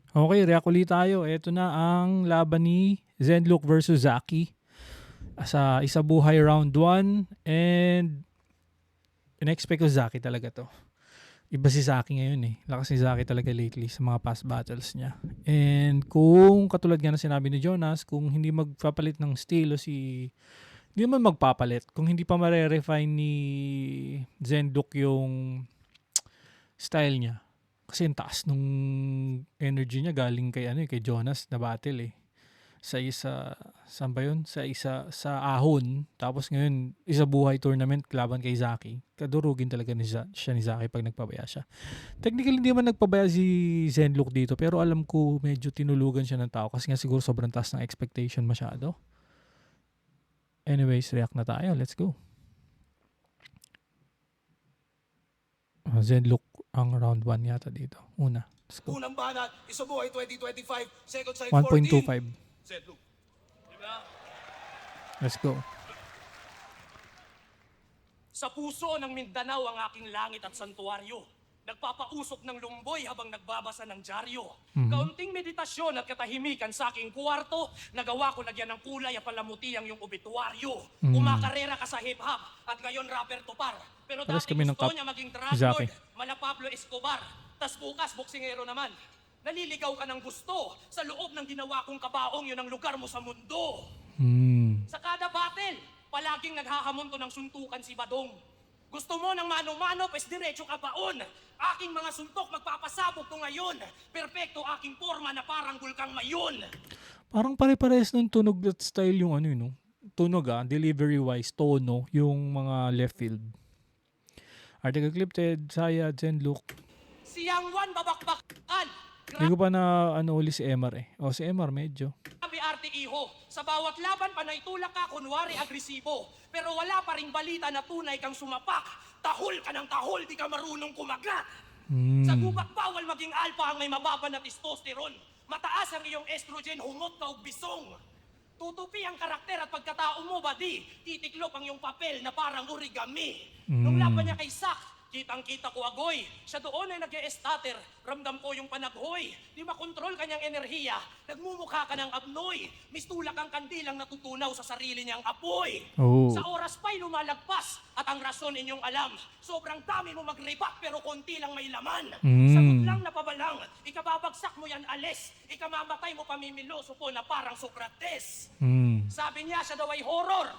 Okay, react ulit tayo. Ito na ang laban ni Zenlook versus Zaki sa isa buhay round 1 and in-expect ko Zaki talaga to. Iba si Zaki ngayon eh. Lakas ni Zaki talaga lately sa mga past battles niya. And kung katulad nga na sinabi ni Jonas, kung hindi magpapalit ng estilo hindi naman magpapalit. Kung hindi pa mare-refine ni Zenlook yung style niya. Kasi yung taas nung energy niya galing kay Jonas na battle eh. Saan ba yun? Sa Ahon. Tapos ngayon, isa buhay tournament laban kay Zaki. Kadurugin talaga siya ni Zaki pag nagpabaya siya. Technically, hindi man nagpabaya si Zenlook dito, pero alam ko medyo tinulugan siya ng tao kasi nga siguro sobrang taas ng expectation masyado. Anyways, react na tayo. Let's go. Zenlook ang round 1 yata dito. Una. Let's go. Unang banat, Isubuhay 2025, second side 1.25. 14. Zenlook. Let's go. Sa puso ng Mindanao ang aking langit at santuaryo. Nagpapausok ng lumboy habang nagbabasa ng dyaryo. Kaunting meditasyon at katahimikan sa aking kwarto, nagawa ko lagyan ng kulay at palamuti ang iyong obituaryo. Kumakarera ka sa hip-hop at ngayon rapper to par. Pero Pares dati kami ng gusto cup. niya maging drug Zaki. lord, mala Pablo Escobar. Tas bukas, boksingero naman. Naliligaw ka ng gusto. Sa loob ng ginawa kong kabaong, yun ang lugar mo sa mundo. Sa kada battle, palaging naghahamon to ng suntukan si Badong. Gusto mo ng mano-mano, pues diretso ka baon. Aking mga suntok magpapasabog to ngayon. Perpekto aking forma na parang bulkang mayon. Parang pare-pares ng tunog at style yung no? Tunog delivery-wise, tono, yung mga left field. Article Clipted, Saya, Zenlook. Si Yang Wan babakbakan. Hindi ko pa na uli si Emar eh. Si Emar medyo. Grabe arte iho. Sa bawat laban panay tulak ka, kunwari agresibo. Pero wala pa ring balita na tunay kang sumapak. Tahol ka ng tahol, di ka marunong kumagat. Sa gubat bawal maging alpha ang may mababa na testosterone. Mataas ang iyong estrogen, hungot ka og bisong. Tutupi ang karakter at pagkatao mo, badi. Titiklop ang iyong papel na parang origami. Nung laban niya kay Sak, kitang-kita ko agoy. Siya doon ay nag-e-stutter. Ramdam ko yung panaghoy. Di makontrol kanyang enerhiya. Nagmumukha ka ng abnoy. Mistulak ang kandilang natutunaw sa sarili niyang apoy. Oh. Sa oras pa'y lumalagpas at ang rason inyong alam. Sobrang dami mo mag-repack pero konti lang may laman. Sagot lang na pabalang. Ikababagsak mo yan alis. Ikamamatay mo pamimiloso po na parang Socrates. Sabi niya siya daw ay horror.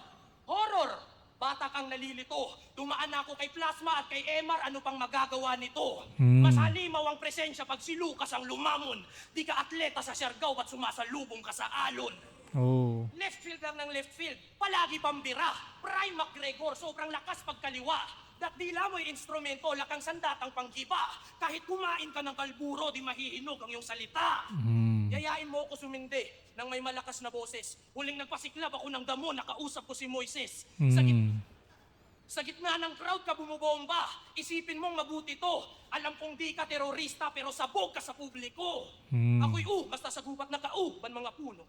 Horror! Bata kang nalilito. Dumaan ako kay Plasma at kay Emar, ano pang magagawa nito? Mas halimaw ang presensya pag si Lucas ang lumamon. Di ka atleta sa Siargao at sumasalubong ka sa alon. Oh. Left field lang ng left field, palagi pambira. Prime McGregor, sobrang lakas pagkaliwa. Dila mo'y instrumento, lakang sandatang panggiba. Kahit kumain ka ng kalburo, di mahihinog ang iyong salita. Yayain mo ako sumindi ng may malakas na boses. Huling nagpasiklab ako ng damo, nakausap ko si Moises. Sa gitna ng crowd ka bumubomba, isipin mong mabuti to. Alam kong di ka terorista pero sabog ka sa publiko. Ako'y basta sa gubat na ban mga puno.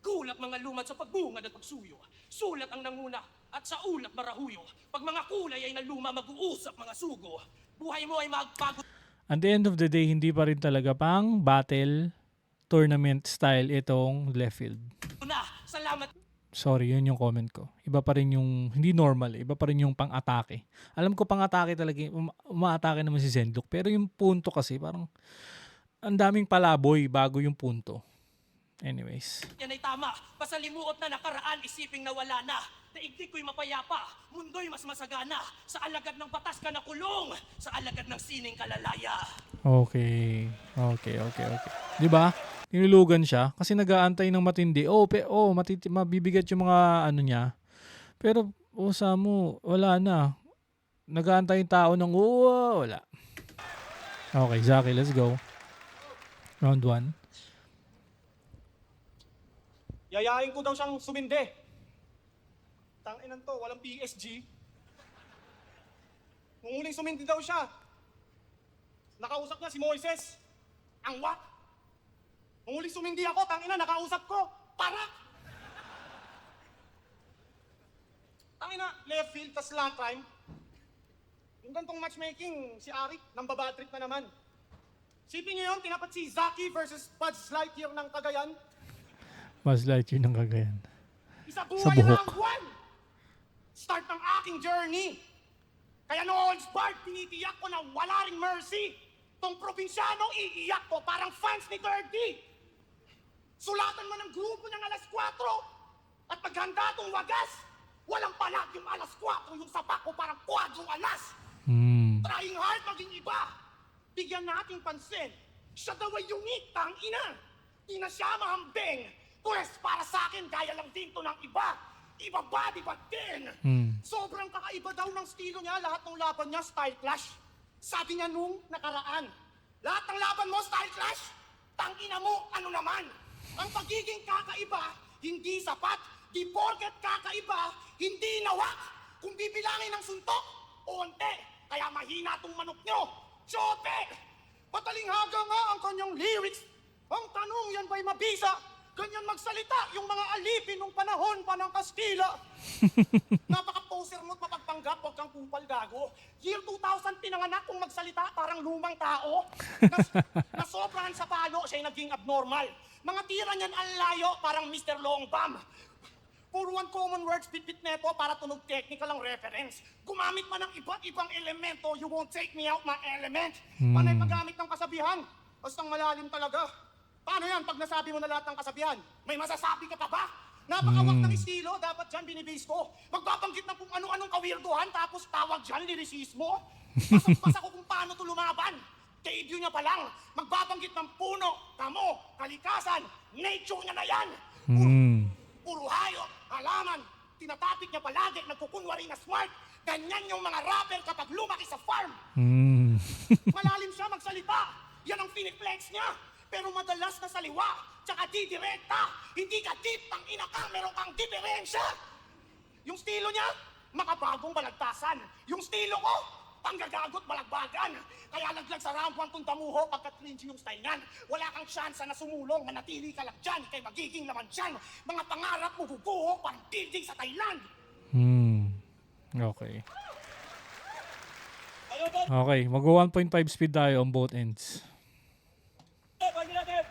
Gulat mga lumad sa pagbungad at pagsuyo. Sulat ang nanguna at sa ulat marahuyo. Pag mga kulay ay naluma, mag-uusap mga sugo. Buhay mo ay magpagod. At the end of the day, hindi pa rin talaga pang battle tournament style itong left field. Salamat. Sorry, yun yung comment ko. Iba pa rin yung, hindi normal, iba pa rin yung pang-atake. Alam ko pang-atake talaga, uma-atake naman si Zenlook. Pero yung punto kasi, parang ang daming palaboy bago yung punto. Anyways. Yan ay tama. Pasalimuot na nakaraan, isiping nawala na. Daigdig ko'y mapayapa, mundo'y mas masagana. Sa alagad ng batas ka nakulong, sa alagad ng sining kalalaya. Okay. Di ba? Tinulugan siya kasi nag-aantay ng matindi. Mabibigat yung mga niya. Pero sa mo, wala na. Nag-aantay yung tao ng wala. Okay, Zaki, let's go. Round 1. Yayain ko daw siyang sumindi. Tanginan to, walang PSG. Nung huling sumindi daw siya, nakausap niya si Moises. Ang what? Nung huling sumindi ako, tangina, nakausap ko. Para! Tangina, left field, tas long time. Yung gantong matchmaking, si Arik, nang babatrip na naman. Sipin niyo yun, tinapat si Zaki versus Buzz Lightyear ng Cagayan. Mas light yun ang Cagayan. Isa Sa buhay buhok. round one. Start ng aking journey. Kaya no holds barred, tinitiyak ko na wala ring mercy. Tong probinsyano, iiyak ko parang fans ni 30. Sulatan mo ng grupo ng alas 4. At paghanda tong wagas, walang palag yung alas 4. Yung sapak ko parang kwadrong alas. Trying hard maging iba. Bigyan nating pansin. Siya daw ay unique, tang ina. Di na siya mahambing. Pwes para sa akin, gaya lang din to ng iba. Iba ba, di ba din? Sobrang kakaiba daw ng estilo niya. Lahat ng laban niya, style clash. Sabi niya nung nakaraan, lahat ng laban mo, style clash. Tangina mo, ano naman? Ang pagiging kakaiba, hindi sapat. Di porket kakaiba, hindi nawak. Kung bibilangin ng suntok, onte. Kaya mahina tong manok nyo. Chote! Patalinghaga nga ang kanyang lyrics. Ang tanong, yan ba'y mabisa? Ganyan magsalita yung mga alipin nung panahon pa ng Kastila. Napaka-poser mo't mapagpanggap, huwag kang kupal gago. Year 2000 pinanganak kung magsalita parang lumang tao. Nasobrahan sa palo, siya'y naging abnormal. Mga tira niyan ang layo, parang Mr. Longbam. Puro one common words, bit-bit neto para tunog technical ang reference. Gumamit man ng iba't ibang elemento, you won't take me out my element. Panay paggamit ng kasabihan, bastang malalim talaga. Paano yan pag nasabi mo na lahat ng kasabihan? May masasabi ka pa ba? Napakawak ng estilo, dapat dyan binibase ko. Magbabanggit ng kung ano-anong kawirduhan, tapos tawag dyan lirisismo. Basang-basa ko kung paano to lumaban. Debut niya pa lang, magbabanggit ng puno, damo, kalikasan, nature niya na yan. Puro hayop, halaman, tinatapik niya palagi, nagkukunwari na smart. Ganyan yung mga rapper kapag lumaki sa farm. Malalim siya magsalita, yan ang piniplex niya. Pero madalas na saliwa, tsaka di direkta. Hindi ka deep, ang ina ka, meron kang diferensya. Yung estilo niya, makabagong balagtasan. Yung estilo ko, panggagagot balagbagan. Kaya laglag sa round 1 tong damuho pagkat cringy yung style niyan. Wala kang tsansa na sumulong, manatili ka lang dyan, kay magiging laman dyan. Mga pangarap mo guguho, parang building sa Thailand. Okay. Okay, mag 1.5 speed tayo on both ends. Pwede natin!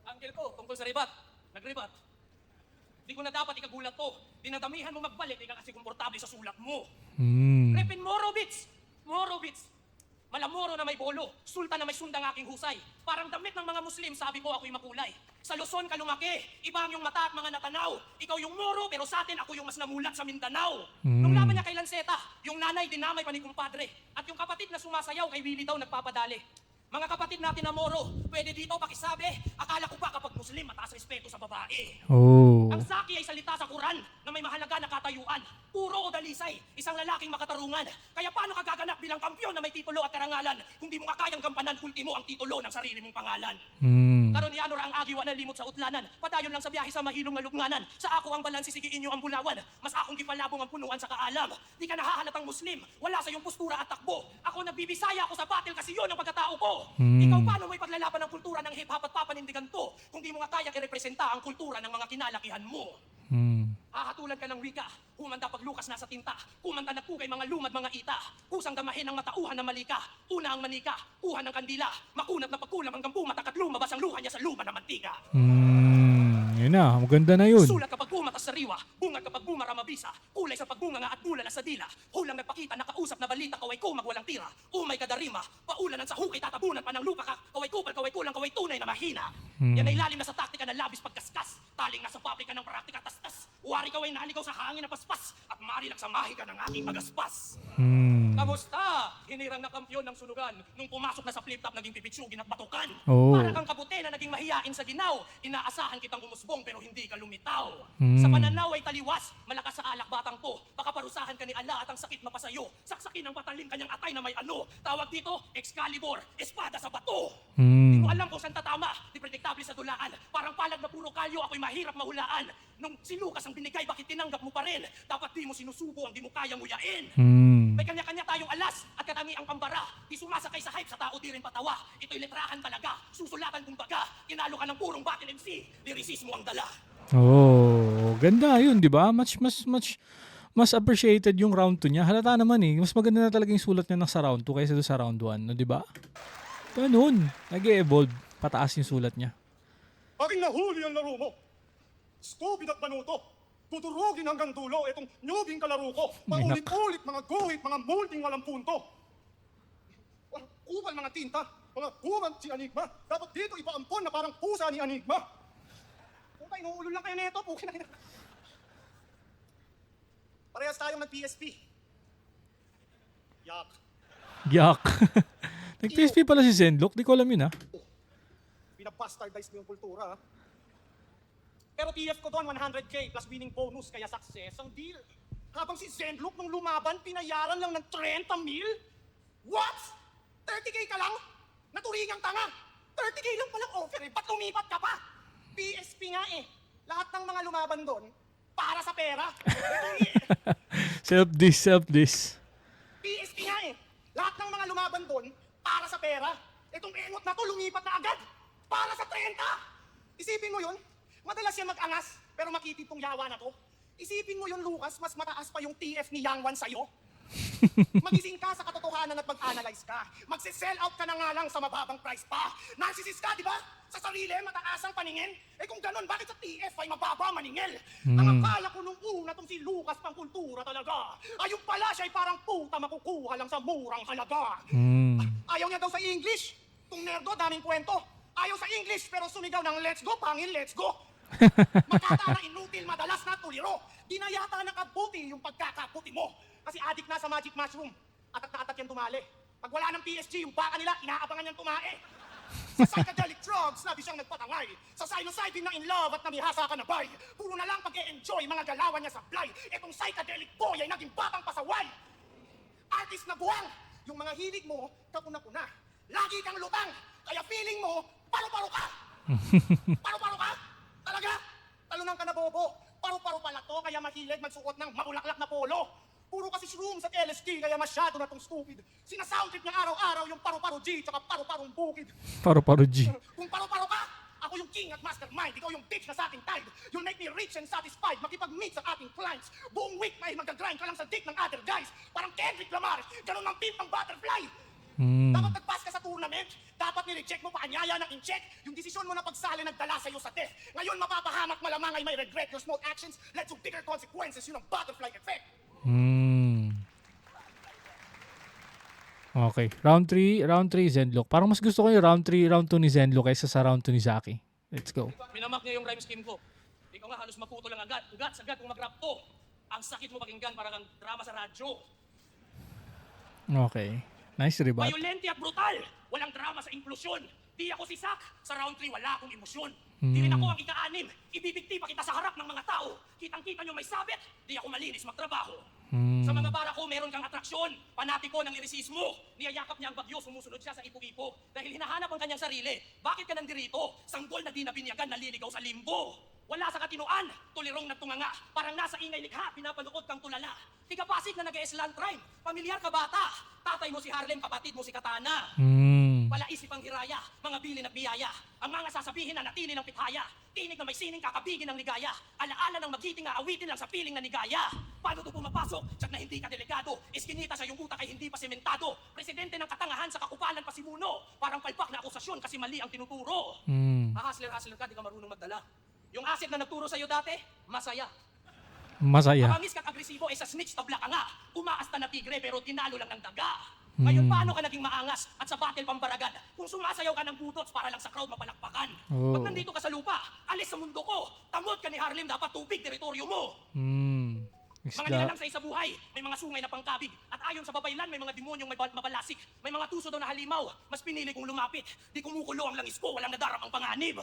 Anggel ko, tungkol sa ribat. Nagribat. Di ko na dapat ikagulat to. Dinadamihan mo magbalik, di ka kasi komportable sa sulat mo. Repin Morovitz! Morovitz! Malamoro na may bolo, sultan na may sundang aking husay. Parang damit ng mga Muslim, sabi ko ako'y makulay. Sa Luzon ka lumaki, iba ang yung mata at mga natanaw. Ikaw yung Moro, pero sa atin ako yung mas namulat sa Mindanao. Nung laban niya kay Lanceta, yung nanay dinamay pa ni kumpadre. At yung kapatid na sumasayaw kay Willie daw nagpapadali. Mga kapatid natin na Moro, pwede dito pakisabi, akala ko ba kapag Muslim mataas respeto sa babae? Ang Zaki ay salita sa Quran na may mahalaga na katayuan. Puro o dalisay, isang lalaking makatarungan. Kaya paano ka gaganap bilang kampiyon na may titulo at karangalan kung di mo nga kayang gampanan ultimo ang titulo ng sarili mong pangalan? Karon ni Anor ang agiwa na limot sa utlanan. Padayon lang sa biyahe sa mahilong na lugnanan. Sa ako ang balansi, sigiin nyo ang bulawan. Mas akong gipalabong ang punuan sa kaalam. Di ka nahahalatang Muslim, wala sa iyong postura at takbo. Ako nagbibisaya ako sa battle kasi yun ang pagkatao ko. Ikaw paano may paglalaban ng kultura ng hip-hop at papanindigan to kung di mo nga kayang i-representa ang kultura ng mga kinalakihan mo? Hahatulan ka ng wika, humanda pag lukas nasa tinta, kumanta na pugay mga lumad mga ita, kusang damahin ang matauhan na malika, una ang manika, kuha ng kandila, makunat na pagkulam hanggang pumatak at lumabas ang luha niya sa luma na mantika. Yun na, maganda na yun. Sulat kapag bumatas sa riwa, bungad kapag bumara mabisa, kulay sa pagbunga nga at bulala sa dila, hulang nagpakita nakausap na balita, kaway kumag walang tira, umay kadarima, paulanan sa hukay tatabunan pa ng lupa ka, kaway kupal, kaway kulang, kaway tunay na mahina. Yan ay lalim na sa taktika ng labis pagkaskas, taling na sa pabrika ng praktika tas-tas, wari kaway naligaw sa hangin na paspas, at marilag sa mahi ka ng aking magaspas. Kamusta? Hinirang na kampyon ng sunugan. Nung pumasok na sa flip-top, naging pipitsugin at batukan. Para kang kabute na naging mahiyain sa ginaw. Inaasahan kitang umusbong pero hindi ka lumitaw. Sa pananaw ay taliwas, malakas sa alak batang to. Baka parusahan ka ni Allah at ang sakit mapasayo. Saksakin ng patalim kanyang atay na may ano. Tawag dito, Excalibur, espada sa bato. Di mo alam kung saan tatama, di predictable sa dulaan. Parang palag na puro kalyo, ako'y mahirap mahulaan. Nung si Lucas ang binigay, bakit tinanggap mo pa rin? Dapat di mo sinusubo ang di mo kayang nguyain. May kanya-kanya tayong alas at katangi ang pambara. Di sumasakay sa hype, sa tao di rin patawa. Ito'y letrahan talaga, susulatan kumbaga. Tinalo ka ng purong battle MC, lirisismo ang dala. Ganda yun, di ba? Mas appreciated yung round 2 niya. Halata naman eh. Mas maganda na talaga yung sulat niya sa round 2 kaysa doon sa round 1, no, di ba? Ganun. Nag-evolve. Pataas yung sulat niya. Aking nahuli ang laro mo. Scooby at Banuto. Tuturugin hanggang dulo itong newbing kalaro ko. Paulit-ulit mga guhit, mga multing walang punto. Walang kupal mga tinta, mga humang si Enigma. Dapat dito ipaampon na parang pusa ni Enigma. Puta, inuulo lang kayo nito. Pukin na. Parehas tayong nag-PSP. Yak. Yak. Nag-PSP pala si Zenlock. Di ko alam yun ah. Binabastardize mo yung kultura, ha? Pero TF ko doon, 100K plus winning bonus, kaya success ang deal. Habang si Zenlock nung lumaban, pinayaran lang ng 30 mil? What? 30K ka lang? Naturingang tanga! 30K lang palang offer eh, ba't lumipat ka pa? PSP nga eh. Lahat ng mga lumaban doon, para sa pera. Self-diss. PSP nga eh. Lahat ng mga lumaban doon, para sa pera. Itong engot na to, lumipat na agad. Para sa 30! Isipin mo yun, madalas yan mag-angas, pero makitid tong yawa na to. Isipin mo yun, Lucas, mas mataas pa yung TF ni Yang Wan sa'yo. Magising ka sa katotohanan at mag-analyze ka. Magse-sell out ka na nga lang sa mababang price pa. Narcissist ka, di ba? Sa sarili, mataas ang paningin. Eh kung ganun, bakit sa TF ay mababa maningil? Ang akala ko nung una tong si Lucas pang kultura talaga. Ayun pala siya ay parang puta makukuha lang sa murang halaga. Ayaw niya daw sa English. Tung nerdo, daming kwento. Ayaw sa English, pero sumigaw ng let's go, pangil, let's go. Magkata na inutil, madalas na tuliro. Di na yata nakabuti yung pagkakaputi mo. Kasi adik na sa magic mushroom. Atak na atak yan tumali. Pag wala ng PSG, yung baka nila, inaabangan yan tumae. Sa psychedelic drugs, labi siyang nagpatangay. Sa psilocybin na in love at namihasa ka na bay. Puro na lang pag-e-enjoy mga galawan niya sa fly. Etong psychedelic boy ay naging batang pasaway. Artist na buwang, yung mga hilig mo, kapuna-puna. Lagi kang lutang, kaya feeling mo, paro-paro ka. Paro-paro ka? Talaga? Talunan ka na bobo. Paro-paro pala to, kaya mahilig magsuot ng mabulaklak na polo. Puro kasi shrooms at LSD, kaya masyado na tong stupid. Sinasoundtrip niya araw-araw yung paro-paro G, tsaka paro-parong bukid. Paro-paro G. Kung paro-paro ka, ako yung king at mastermind, ikaw yung bitch na sa ating tide. You'll make me rich and satisfied, makipag-meet sa ating clients. Buong week may mag-grind ka lang sa dick ng other guys. Parang Kendrick Lamar, ganun ang pimp ng butterfly. Dapat nag-pass ka sa tournament, dapat nire-check mo paanyaya ng in-check. Yung desisyon mo na pagsali nagdala sa'yo sa death. Ngayon mapapahamak malamang ay may regret. Your small actions led to bigger consequences, yun ang butterfly effect. Okay. Round 3 Zenlock. Parang mas gusto ko yung round 3, round 2 ni Zenlock kaysa sa round 2 ni Zaki. Let's go. Minamak niya yung rhyme scheme ko. Ikaw nga halos maputo lang agad. Ugat, sagad kung mag-rap to. Ang sakit mo pakinggan, parang kang drama sa radyo. Okay. Nice rebut. Violente at brutal. Walang drama sa inklusyon. Di ako si Sak. Sa round 3, wala akong emosyon. Di rin ako ang ika-6. Ibibigti pa kita sa harap ng mga tao. Kitang-kita nyo may sabit. Di ako malinis magtrabaho. Sa mga bara ko, meron kang atraksyon. Panatiko ng lirisismo. Niyayakap niya ang bagyo, sumusunod siya sa ipo-ipo. Dahil hinahanap ang kanyang sarili. Bakit ka nandirito? Sanggol na di na binyagan, naliligaw sa limbo. Wala sa katinuan, tulirong na tunganga. Parang nasa ingay likha, pinapanood kang tulala. Tigapasig na nag-e-slant rhyme. Pamilyar ka bata. Tatay mo si Harlem, kapatid mo si Katana. Palaisip ang hiraya, mga bilin at biyaya. Ang mga sasabihin na natili ng pithaya. Tinig na may sining kakabigin ng ligaya. Alaala ng magiting aawitin lang sa piling na nigaya. Paano to pumapasok? Tsak na hindi ka delegado. Iskinita sa iyong utak ay hindi pa sementado. Presidente ng katangahan sa kakupalan pa si Muno. Parang palpak na akusasyon kasi mali ang tinuturo. Hahasler ka, di ka marunong magdala. Yung asset na nagturo sa'yo dati, masaya. Masaya. Mabangis kang agresibo, sa snitch tabla ka nga. Umaasta na tigre pero tinalo lang ng daga. Ngayon, paano ka naging maangas at sa battle pambaragan? Kung sumasayaw ka ng butots para lang sa crowd mapalakpakan. Pag nandito ka sa lupa, alis sa mundo ko. Tamod ka ni Harlem, dapat tubig, teritoryo mo. Mga nilalang sa isa buhay, may mga sungay na pangkabig. At ayon sa babaylan, may mga demonyong may mabalasik. May mga tuso daw na halimaw, mas pinili kong lumapit. Di kumukulo ang langis ko, walang nadaramang panganib.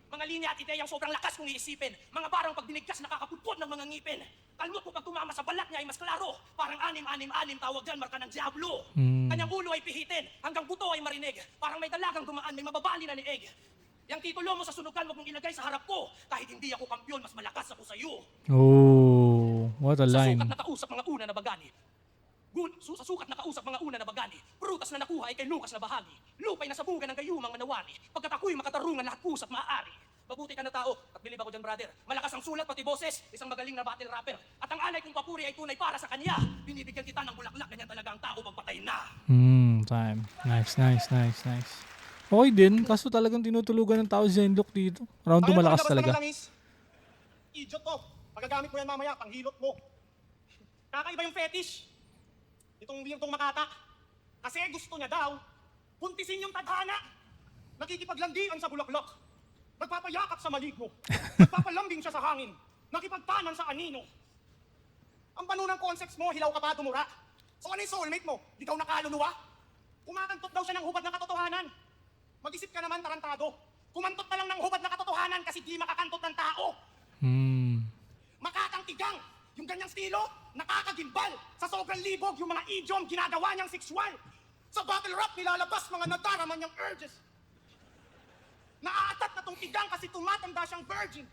Mga linya at ideyang sobrang lakas kung iisipin. Mga barang pag dinigkas nakakapudpod ng mga ngipin. Kalmot mo pag tumama sa balat niya ay mas klaro. Parang anim, tawag dyan, marka ng diablo. Kanyang ulo ay pihitin, hanggang buto ay marinig. Parang may dalagang dumaan, may mababali na liig. Yang titulo mo sa sunugan mo kung ilagay sa harap ko. Kahit hindi ako kampiyon, mas malakas ako sa'yo. Oh, what a Sa line. sukat nakausap mga una na bagani. Sa sukat nakausap mga una na bagani. Prutas na nakuha ay kay Lucas na bahagi. Lupay na sabugan ng gayumang manawari. Pagkat ako'y makatarungan lahat pusat maaari. Mabuti ka na tao at believe ako dyan, brother. Malakas ang sulat pati boses, isang magaling na battle rapper. At ang anay kong papuri ay tunay para sa kanya. Binibigyan kita ng bulaklak, ganyan talaga ang tao pagpatay na. Time. Nice. Okay din, kaso talagang tinutulugan ng tao Zenlok dito. Round 2 malakas talaga. Idiot to. Magagamit mo yan mamaya, panghilot mo. Kakaiba yung fetish. Itong weirdong makata. Kasi gusto niya daw, buntisin yung tadhana. Nakikipaglandian sa bulaklak. Nagpapayakap sa maligno. Nagpapalambing siya sa hangin. Nakipagtanan sa anino. Ang banu ng concepts mo, hilaw ka pa dumura. So ano yung soulmate mo? Di ka nakaluluwa? Kumakantot daw siya ng hubad ng katotohanan. Mag-isip ka naman, tarantado. Kumantot na lang ng hubad na katotohanan kasi di makakantot ng tao. Makakangtigang. Yung ganyang stilo, nakakagimbal. Sa sobrang libog, yung mga idiom, ginagawa niyang sexual. Sa battle rap, nilalabas mga nadarama niyang urges. Naaatat na tong tigang kasi tumatanda siyang virgin.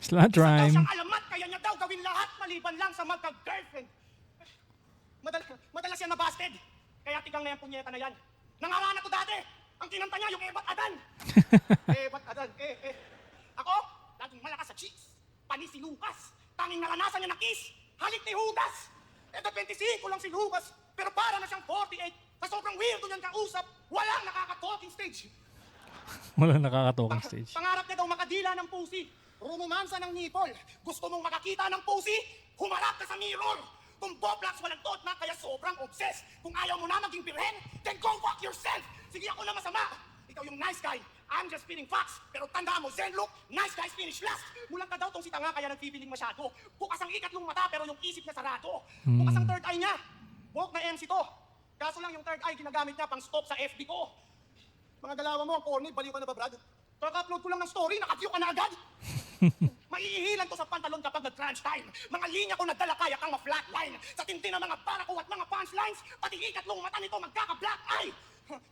Slant Isa daw rhyme. siyang alamat, kaya niya daw gawin lahat maliban lang sa magka-girlfriend. Madalas yan nabasted. Kaya tigang na yan, punyeta na yan. Nangarana ko dati. Ang kinanta niya, yung Ebat Adan. Ebat Adan, Ako, laging malakas sa cheeks. Panis si Lucas. Tanging naranasan niya na kiss. Halik ni Judas. 25 lang si Lucas. Pero para na siyang 48. Sa sobrang weirdo niyang kausap, walang nakaka-talking stage. Wala nakakatokang stage. Pangarap niya daw makadila ng pusi. Rumumansa ng nipol. Gusto mong makakita ng pusi? Humarap ka sa mirror. Kung Boblax walang tot na kaya sobrang obsessed. Kung ayaw mo na maging birhen, then go fuck yourself. Sige ako na masama. Ikaw yung nice guy. I'm just spitting facts. Pero tandaan mo, Zenlok, nice guys finish last. Mulang ka daw tong si tanga kaya nagpipiling masyado. Bukas ang ikatlong mata pero yung isip niya sarado. Bukas ang third eye niya. Woke na MC to. Kaso lang yung third eye ginagamit niya pang stop sa FB ko. Mga dalawa mo, ang corny, baliw ka na ba, Brad? Kaka-upload ko lang ng story, naka-view ka na agad. Maiihilan to sa pantalon kapag nag-crunch time. Mga linya ko nagdala kaya kang ma-flatline. Sa tindi ng mga barako at mga punchlines, pati ikatlong mata nito magkaka-black eye.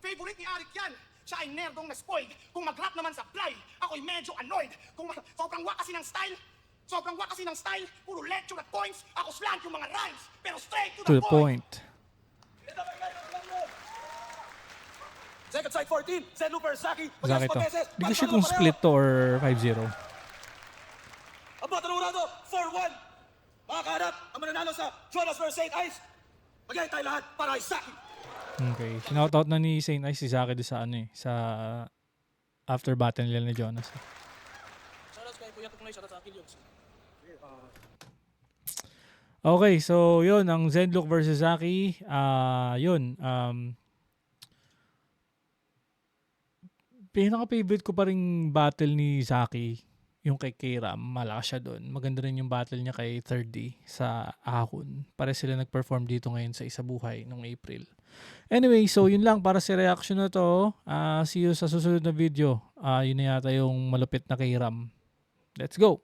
Favorite ni Arik yan. Siya ay nerdong na-spoiled. Kung mag-rap naman sa fly, ako'y medyo annoyed. Kung sobrang wakasi ng style, puro lecture at points. Ako slant yung mga rhymes, pero straight to To the the point. point. Second side 14, Zenlok versus Zaki. Zaki to. Hindi ko sure kung split to or 5-0. Ang bata ng Urado, 4-1. Mga kahanap, ang mananalo sa Jonas versus St. Ice. Magiging tayo lahat para kay Zaki. Okay. Sinoutout na ni Saint Ice si Zaki doon sa sa after battle nila ni Jonas. Shoutout kay Kuya Tuknoy, shoutout sa akin yun. Okay, so yun, ang Zenlok versus Zaki, yun, pinaka-favorite ko pa ring battle ni Zaki, yung kay K-Ram, malakas siya doon. Maganda rin yung battle niya kay 3D sa Ahon. Pare sila nag-perform dito ngayon sa Isabuhay nung April. Anyway, so yun lang para sa reaction na to. See you sa susunod na video. Yun na yata yung malupit na K-Ram. Let's go!